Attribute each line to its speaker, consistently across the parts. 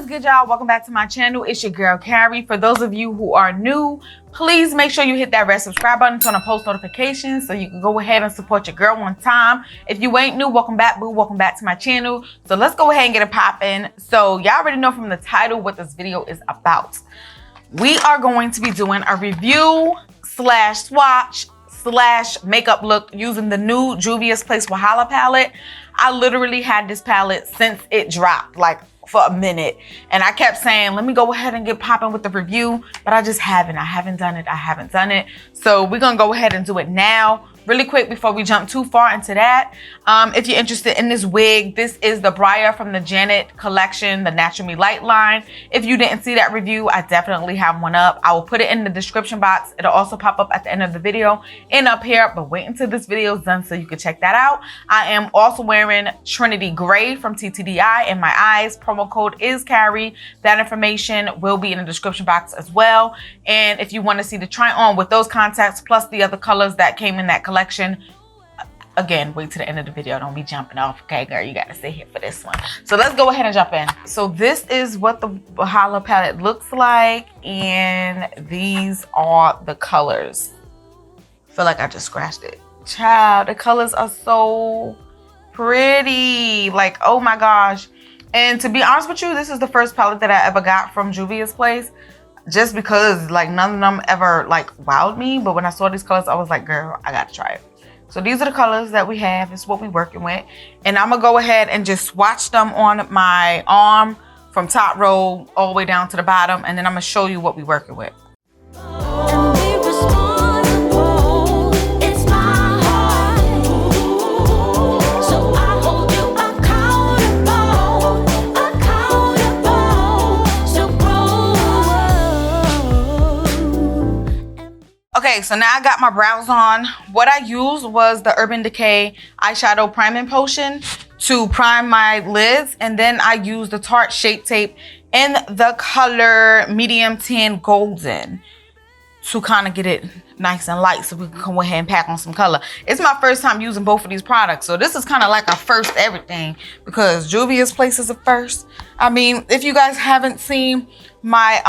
Speaker 1: good, y'all? Welcome back to my channel. It's your girl Carrie. For those of you who are new, please make sure you hit that red subscribe button, turn on post notifications so you can go ahead and support your girl on time. If you ain't new, welcome back, boo. Welcome back to my channel. So let's go ahead and get it popping. So y'all already know from the title what this video is about. We are going to be doing a review slash swatch slash makeup look using the new Juvias Place Wahala Palette. I literally had this palette since it dropped, like for a minute, and I kept saying, let me go ahead and get popping with the review, but I just haven't. I haven't done it. So we're gonna go ahead and do it now. Really quick before we jump too far into that, if you're interested in this wig, this is the Briar from the Janet collection, the Natural Me Light line. If you didn't see that review, I definitely have one up. I will put it in the description box. It'll also pop up at the end of the video and up here, but wait until this video is done so you can check that out. I am also wearing Trinity Gray from TTDI in my eyes. Promo code is Carrie. That information will be in the description box as well. And if you want to see the try on with those contacts plus the other colors that came in that collection, again, wait to the end of the video. Don't be jumping off, okay, girl? You gotta stay here for this one. So let's go ahead and jump in. So this is what the Wahala palette looks like, and these are the colors. I feel like I just scratched it. Child, the colors are so pretty. Like, oh my gosh. And to be honest with you, this is the first palette that I ever got from Juvias Place, just because like none of them ever like wowed me. But when I saw these colors, I was like, girl, I gotta try it. So these are the colors that we have. It's what we're working with. And I'm gonna go ahead and just swatch them on my arm from top row all the way down to the bottom. And then I'm gonna show you what we're working with. Okay, so now I got my brows on. What I used was the Urban Decay eyeshadow priming potion to prime my lids, and then I used the Tarte Shape Tape in the color medium tan golden to kind of get it nice and light so we can go ahead and pack on some color. It's my first time using both of these products, so this is kind of like a first everything, because Juvias Place is a first. I mean, if you guys haven't seen my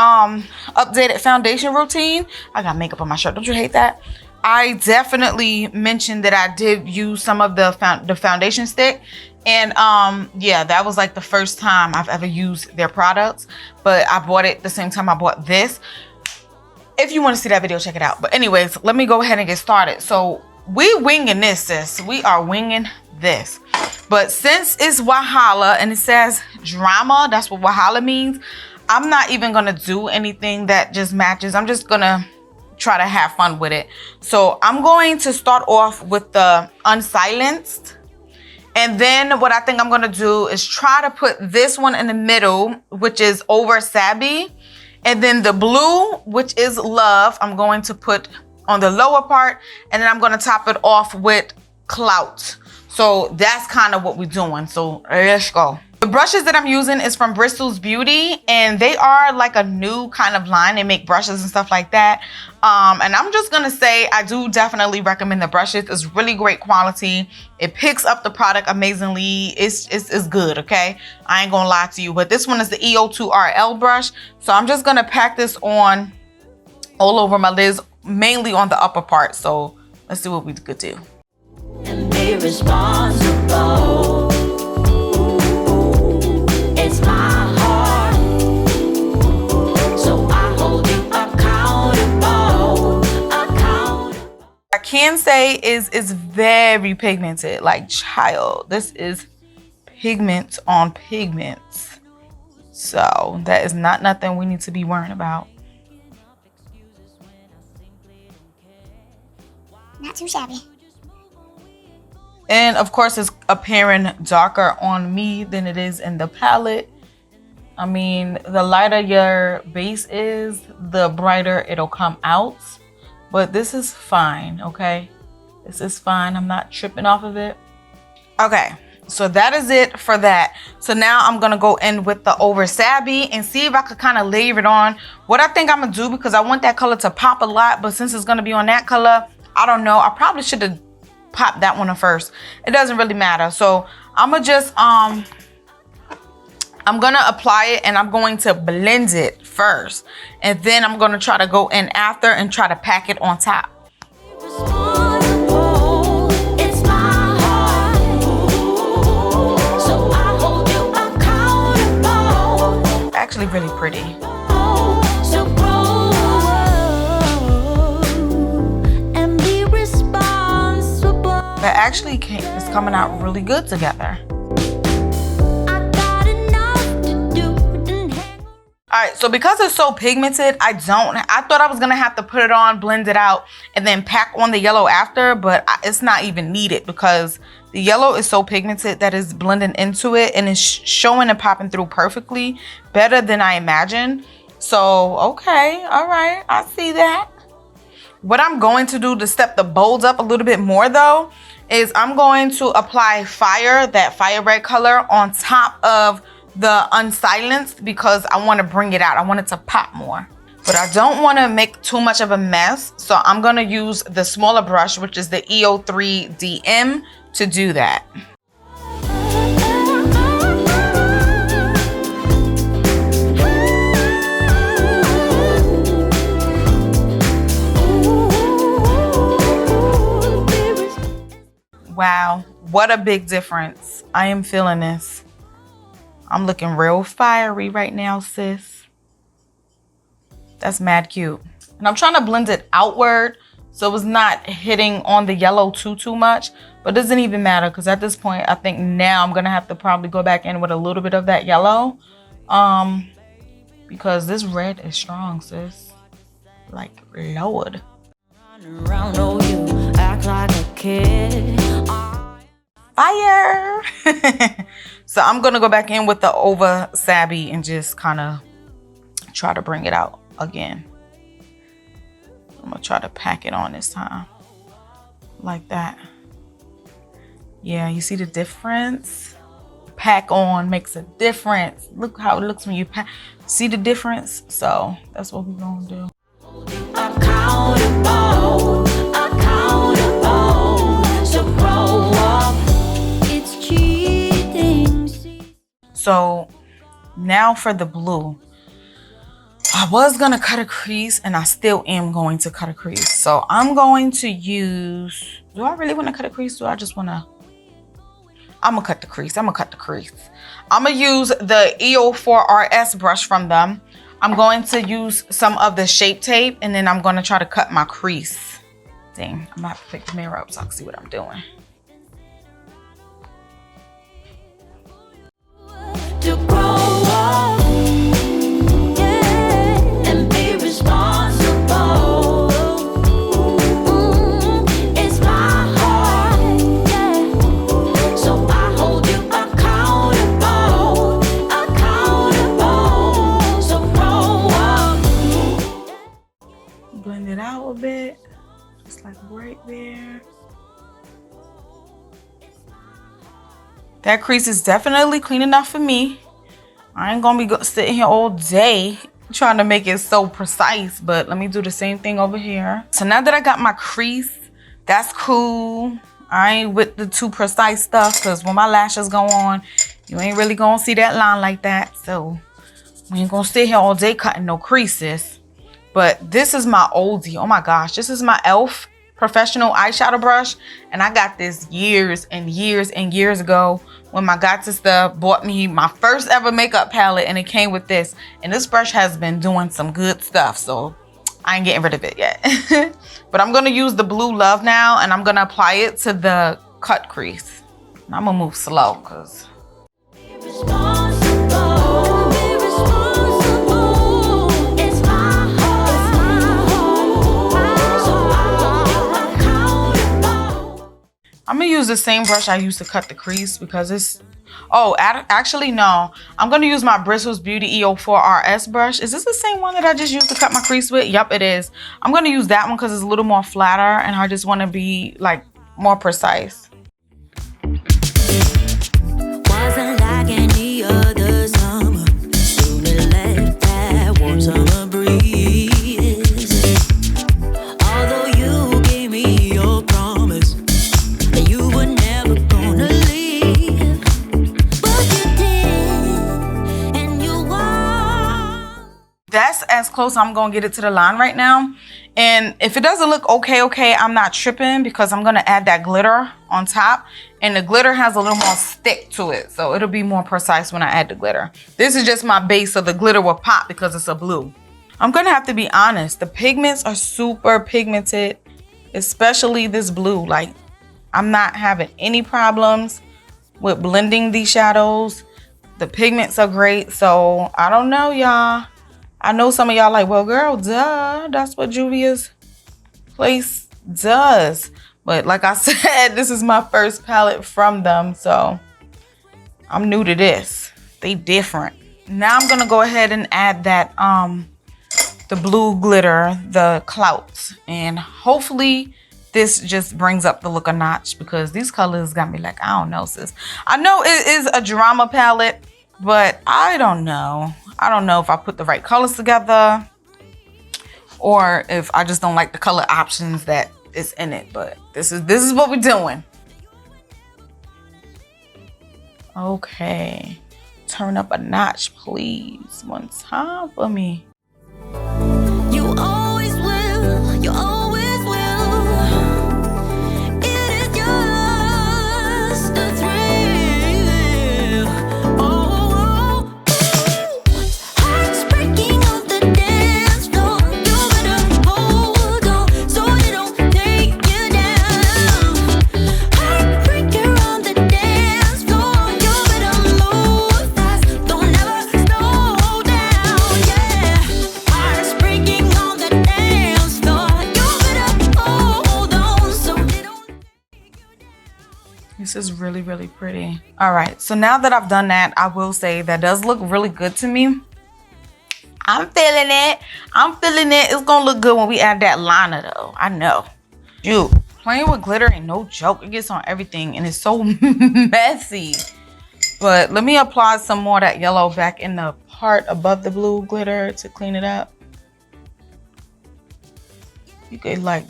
Speaker 1: updated foundation routine, I got makeup on my shirt, don't you hate that? I definitely mentioned that I did use some of the foundation stick, and yeah, that was like the first time I've ever used their products, but I bought it the same time I bought this. If you want to see that video, check it out. But anyways, let me go ahead and get started. So we winging this, sis. We are winging this. But since it's Wahala and it says drama, that's what Wahala means, I'm not even gonna do anything that just matches. I'm just gonna try to have fun with it. So I'm going to start off with the unsilenced. And then what I think I'm gonna do is try to put this one in the middle, which is Over Sabi. And then the blue, which is Love, I'm going to put on the lower part, and then I'm going to top it off with Clout. So that's kind of what we're doing. So let's go. The brushes that I'm using is from Bristles Beauty, and they are like a new kind of line. They make brushes and stuff like that. And I'm just gonna say I do definitely recommend the brushes. It's really great quality. It picks up the product amazingly. It's good, okay? I ain't gonna lie to you, but this one is the E02 RL brush. So I'm just gonna pack this on all over my lids, mainly on the upper part. So let's see what we could do. And be responsible. It's my heart, so I hold you accountable. I can say is very pigmented, like child. This is pigment on pigments. So that is not nothing we need to be worrying about.
Speaker 2: Not too shabby.
Speaker 1: And of course, it's appearing darker on me than it is in the palette. I mean, the lighter your base is, the brighter it'll come out. But this is fine, okay? This is fine. I'm not tripping off of it. Okay, so that is it for that. So now I'm gonna go in with the Over Sabi and see if I could kind of layer it on. What I think I'm gonna do, because I want that color to pop a lot, but since it's gonna be on that color, I don't know. I probably should have popped that one first. It doesn't really matter. So I'm gonna just I'm gonna apply it and I'm going to blend it first. And then I'm gonna try to go in after and try to pack it on top. Actually really pretty. That actually is coming out really good together. Alright, so because it's so pigmented, I thought I was gonna have to put it on, blend it out, and then pack on the yellow after, but it's not even needed because the yellow is so pigmented that it's blending into it and it's showing and popping through perfectly, better than I imagined. So, okay, alright, I see that. What I'm going to do to step the bolds up a little bit more though, is I'm going to apply Fire, that fire red color, on top of the Unsilenced because I want to bring it out. I want it to pop more. But I don't want to make too much of a mess. So I'm going to use the smaller brush, which is the E03 DM, to do that. Wow, what a big difference. I am feeling this. I'm looking real fiery right now, sis. That's mad cute. And I'm trying to blend it outward so it's not hitting on the yellow too much. But it doesn't even matter because at this point, I think now I'm gonna have to probably go back in with a little bit of that yellow. Because this red is strong, sis. Like, Lord. Fire! So I'm gonna go back in with the over Sabby and just kind of try to bring it out again. I'm gonna try to pack it on this time. Like that. Yeah, you see the difference? Pack on makes a difference. Look how it looks when you pack. See the difference? So that's what we're gonna do. Accountable, so grow up. It's cheating. So now for the blue. I was gonna cut a crease and I still am going to cut a crease. So I'm going to use, do I really want to cut a crease? Do I just want to? I'm gonna cut the crease. I'm gonna use the E04 RS brush from them. I'm going to use some of the Shape Tape and then I'm gonna try to cut my crease. Dang, I'm gonna have to pick the mirror up so I can see what I'm doing. To grow up, yeah, and be responsible. It's my heart, yeah. So I hold you accountable. So grow up. Blend it out a bit, just like right there. That crease is definitely clean enough for me. I ain't gonna be sitting here all day trying to make it so precise, but let me do the same thing over here. So now that I got my crease, that's cool. I ain't with the too precise stuff because when my lashes go on, you ain't really gonna see that line like that. So we ain't gonna sit here all day cutting no creases. But this is my oldie. Oh my gosh, this is my e.l.f. Professional Eyeshadow brush, and I got this years and years ago when my god sister bought me my first ever makeup palette, and it came with this, and this brush has been doing some good stuff, so I ain't getting rid of it yet. But I'm gonna use the Blue Love now, and I'm gonna apply it to the cut crease. And I'm gonna move slow because I'm gonna use the same brush I used to cut the crease because it's, oh, actually no. I'm gonna use my Bristles Beauty E04 RS brush. Is this the same one that I just used to cut my crease with? Yep, it is. I'm gonna use that one because it's a little more flatter and I just wanna be like more precise. Wasn't like any other summer. Soon it left that warm summer breeze. Although you gave me your promise, you were never gonna leave, but you did. close. I'm gonna get it to the line right now. And if it doesn't look okay, I'm not tripping because I'm gonna add that glitter on top. And the glitter has a little more stick to it. So it'll be more precise when I add the glitter. This is just my base, so the glitter will pop because it's a blue. I'm gonna have to be honest. The pigments are super pigmented, especially this blue. Like, I'm not having any problems with blending these shadows. The pigments are great. So I don't know, y'all. I know some of y'all like, well, girl, duh, that's what Juvias Place does. But like I said, this is my first palette from them, so I'm new to this. They different. Now I'm gonna go ahead and add that the blue glitter, the clouts, and hopefully this just brings up the look a notch because these colors got me like, I don't know, sis. I know it is a drama palette, but I don't know. I don't know if I put the right colors together or if I just don't like the color options that is in it. But this is what we're doing. Okay. Turn up a notch, please. One time for me.
Speaker 2: You always will. You always will. It is just a thrill. Oh, hearts breaking on the dance floor. You better hold on so they don't take you down. Heartbreaker on the dance floor. You better move fast. Don't ever slow down. Yeah. Hearts breaking on the dance floor. You better hold on so they don't take you down.
Speaker 1: This is really, really pretty. All right, so now that I've done that, I will say that does look really good to me. I'm feeling it. I'm feeling it. It's gonna look good when we add that liner though. I know. Dude, playing with glitter ain't no joke. It gets on everything and it's so messy. But let me apply some more of that yellow back in the part above the blue glitter to clean it up. You could like,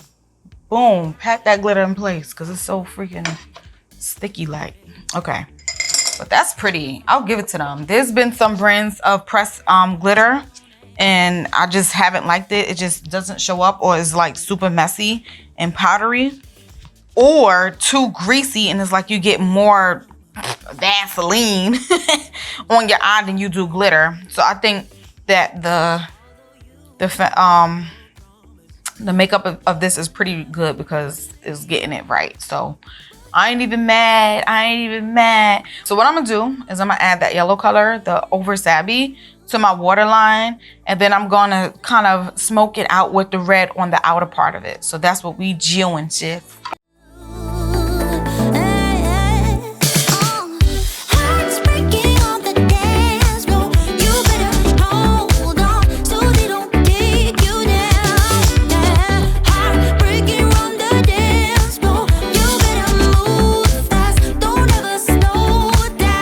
Speaker 1: boom, pat that glitter in place because it's so freaking sticky like. Okay, but that's pretty. I'll give it to them. There's been some brands of pressed glitter and I just haven't liked it. It just doesn't show up or is like super messy and powdery or too greasy and it's like you get more Vaseline on your eye than you do glitter. So I think that the makeup of this is pretty good because it's getting it right. So I ain't even mad. I ain't even mad. So what I'm gonna do is I'm gonna add that yellow color, the Over Sabi, to my waterline. And then I'm gonna kind of smoke it out with the red on the outer part of it. So that's what we doing, sis.
Speaker 2: Hearts breaking on the dance floor. You better hold on so they don't take you down. Heart breaking on the dance floor. You better move fast. Don't ever slow down.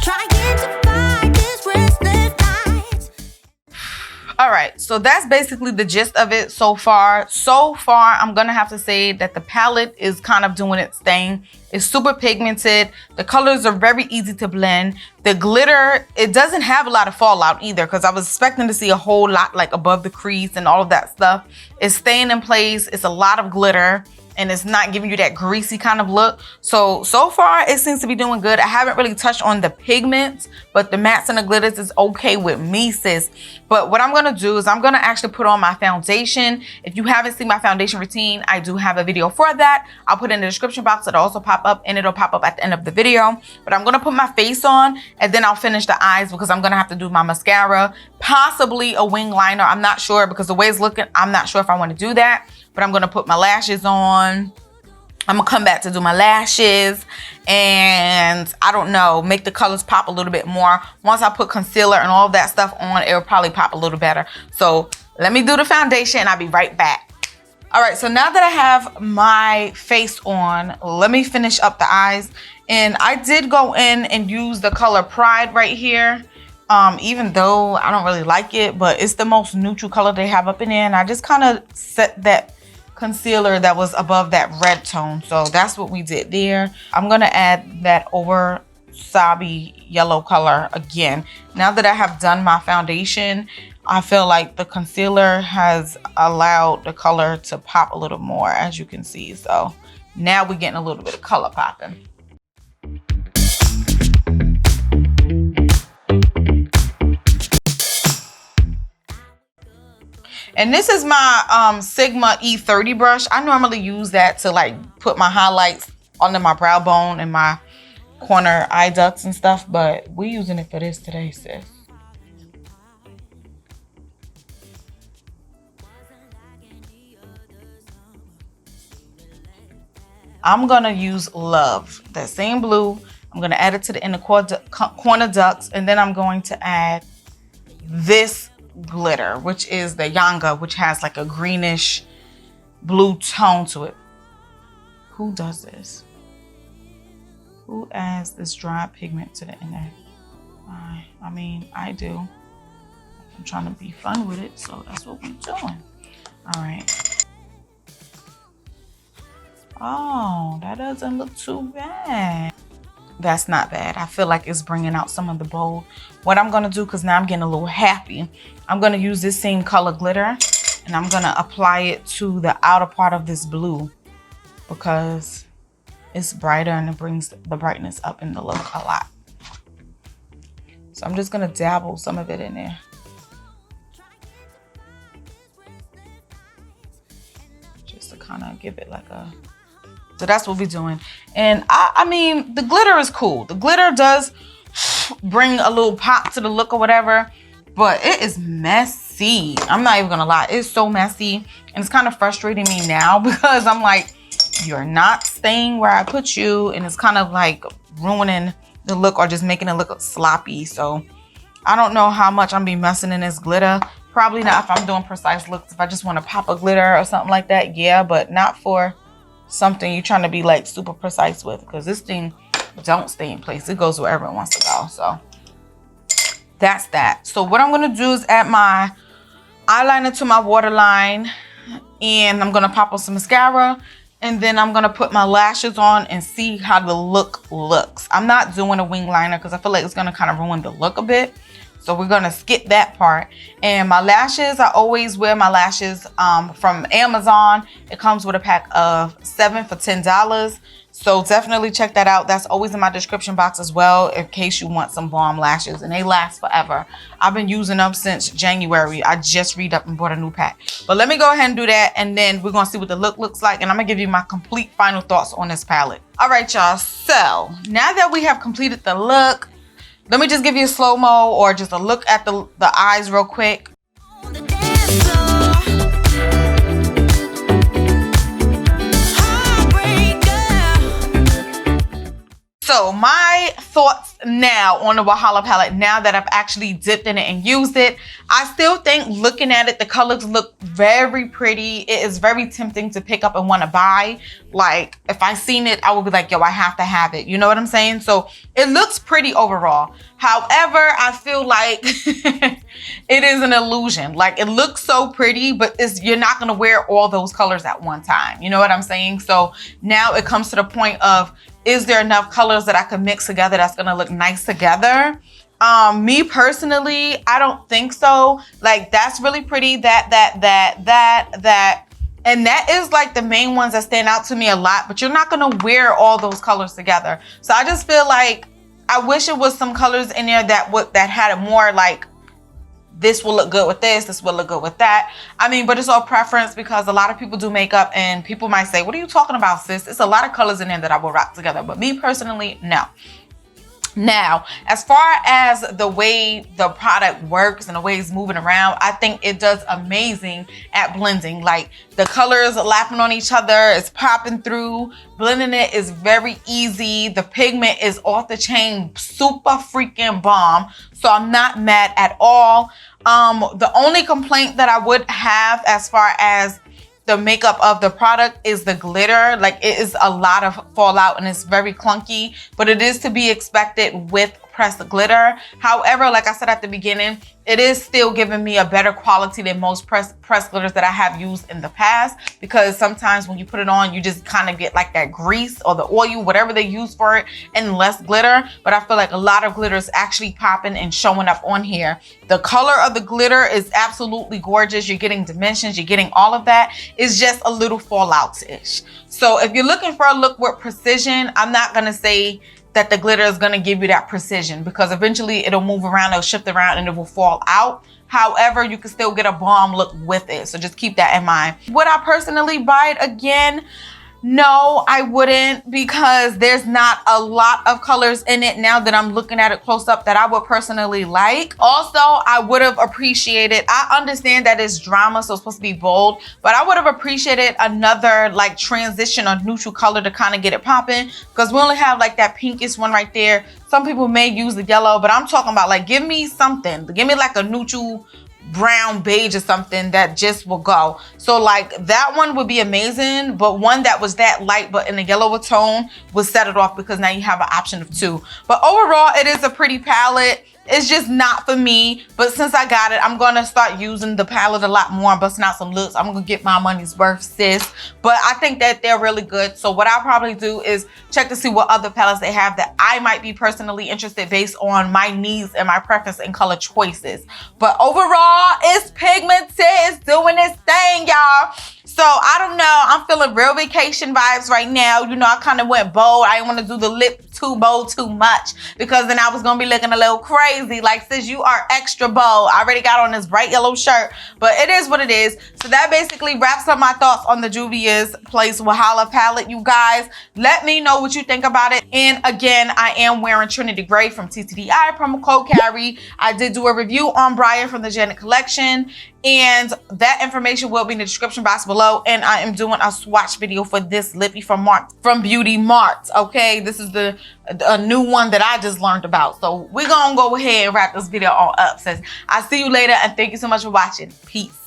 Speaker 2: Trying to find this restless night.
Speaker 1: All right, so that's basically the gist of it so far. So far, I'm gonna have to say that the palette is kind of doing its thing. It's super pigmented. The colors are very easy to blend. The glitter, it doesn't have a lot of fallout either because I was expecting to see a whole lot like above the crease and all of that stuff. It's staying in place. It's a lot of glitter and it's not giving you that greasy kind of look. So far it seems to be doing good. I haven't really touched on the pigments, but the mattes and the glitters is okay with me, sis. But what I'm gonna do is I'm gonna actually put on my foundation. If you haven't seen my foundation routine, I do have a video for that. I'll put it in the description box. It'll also pop up and it'll pop up at the end of the video. But I'm gonna put my face on and then I'll finish the eyes because I'm gonna have to do my mascara, possibly a wing liner. I'm not sure because the way it's looking, I'm not sure if I wanna do that. But I'm gonna put my lashes on. I'm gonna come back to do my lashes and I don't know, make the colors pop a little bit more. Once I put concealer and all of that stuff on, it'll probably pop a little better. So let me do the foundation and I'll be right back. All right, so now that I have my face on, let me finish up the eyes. And I did go in and use the color Pride right here. Even though I don't really like it, but it's the most neutral color they have up in there. And I just kind of set that concealer that was above that red tone. So that's what we did there. I'm gonna add that over Sabi yellow color again. Now that I have done my foundation, I feel like the concealer has allowed the color to pop a little more, as you can see. So now we're getting a little bit of color popping. And this is my Sigma E30 brush. I normally use that to like put my highlights under my brow bone and my corner eye ducts and stuff, but we're using it for this today, sis. I'm gonna use Love, that same blue. I'm gonna add it to the inner corner ducts, and then I'm going to add this glitter, which is the Yanga, which has like a greenish blue tone to it. Who does this? Who adds this dry pigment to the inner eye? I mean, I do. I'm trying to be fun with it, so that's what we're doing. All right. Oh, that doesn't look too bad. That's not bad. I feel like it's bringing out some of the bold. What I'm gonna do, because now I'm getting a little happy, I'm gonna use this same color glitter and I'm gonna apply it to the outer part of this blue because it's brighter and it brings the brightness up in the look a lot. So I'm just gonna dabble some of it in there. Just to kind of give it like a... So that's what we're doing. And I mean, the glitter is cool. The glitter does bring a little pop to the look or whatever, but it is messy. I'm not even gonna lie. It's so messy. And it's kind of frustrating me now because I'm like, you're not staying where I put you. And it's kind of like ruining the look or just making it look sloppy. So I don't know how much I'm be messing in this glitter. Probably not if I'm doing precise looks. If I just want to pop a glitter or something like that, yeah, but not for something you're trying to be like super precise with, because this thing don't stay in place. It goes wherever it wants to go. So that's that. So what I'm going to do is add my eyeliner to my waterline, and I'm going to pop on some mascara, and then I'm going to put my lashes on and see how the look looks. I'm not doing a wing liner because I feel like it's going to kind of ruin the look a bit. So we're gonna skip that part. And my lashes, I always wear my lashes from Amazon. It comes with a pack of 7 for $10. So definitely check that out. That's always in my description box as well, in case you want some bomb lashes, and they last forever. I've been using them since January. I just re-upped and bought a new pack. But let me go ahead and do that, and then we're gonna see what the look looks like, and I'm gonna give you my complete final thoughts on this palette. All right, y'all, so now that we have completed the look, let me just give you a slow-mo or just a look at the eyes real quick.
Speaker 2: On the dance floor. Heartbreaker.
Speaker 1: So my thoughts now on the Wahala palette, now that I've actually dipped in it and used it, I still think looking at it, the colors look very pretty. It is very tempting to pick up and want to buy. Like if I seen it, I would be like, yo, I have to have it. You know what I'm saying? So it looks pretty overall. However, I feel like it is an illusion. Like it looks so pretty, but you're not going to wear all those colors at one time. You know what I'm saying? So now it comes to the point of, is there enough colors that I can mix together that's going to look nice together? Me personally, I don't think so. Like that's really pretty. That. And that is like the main ones that stand out to me a lot, but you're not gonna wear all those colors together. So I just feel like I wish it was some colors in there that had it more like, this will look good with this will look good with that. I mean, but it's all preference because a lot of people do makeup and people might say, what are you talking about, sis? It's a lot of colors in there that I will rock together, but me personally, no. Now, as far as the way the product works and the way it's moving around, I think it does amazing at blending. Like the colors are lapping on each other, it's popping through. Blending it is very easy. The pigment is off the chain, super freaking bomb. So I'm not mad at all. The only complaint that I would have as far as the makeup of the product is the glitter. Like it is a lot of fallout and it's very clunky, but it is to be expected with pressed glitter. However, like I said at the beginning, it is still giving me a better quality than most pressed glitters that I have used in the past, because sometimes when you put it on, you just kind of get like that grease or the oil, whatever they use for it, and less glitter. But I feel like a lot of glitter is actually popping and showing up on here. The color of the glitter is absolutely gorgeous. You're getting dimensions, you're getting all of that. It's just a little fallout-ish. So if you're looking for a look with precision, I'm not gonna say that the glitter is gonna give you that precision, because eventually it'll move around, it'll shift around, and it will fall out. However, you can still get a bomb look with it. So just keep that in mind. Would I personally buy it again? No, I wouldn't, because there's not a lot of colors in it now that I'm looking at it close up that I would personally like. Also, I would have appreciated, I understand that it's drama, so it's supposed to be bold, but I would have appreciated another like transition or neutral color to kind of get it popping, because we only have like that pinkish one right there. Some people may use the yellow, but I'm talking about like, give me something. Give me like a neutral brown beige or something that just will go. So like that one would be amazing, but one that was that light but in a yellower tone would set it off, because now you have an option of two. But overall, it is a pretty palette. It's just not for me, but since I got it, I'm gonna start using the palette a lot more and busting out some looks. I'm gonna get my money's worth, sis. But I think that they're really good. So what I'll probably do is check to see what other palettes they have that I might be personally interested based on my needs and my preference and color choices. But overall, it's pigmented. It's doing its thing, y'all. So I don't know, I'm feeling real vacation vibes right now. You know, I kind of went bold. I didn't want to do the lip too bold too much, because then I was going to be looking a little crazy. Like, sis, you are extra bold. I already got on this bright yellow shirt, but it is what it is. So that basically wraps up my thoughts on the Juvias Place Wahala Palette, you guys. Let me know what you think about it. And again, I am wearing Trinity Gray from TTDI, promo code CARRY. I did do a review on Briar from the Janet collection, and that information will be in the description box below. And I am doing a swatch video for this lippy from Beauty Mart. Okay, this is a new one that I just learned about. So we're gonna go ahead and wrap this video on up, sis. I'll see you later, and thank you so much for watching. Peace.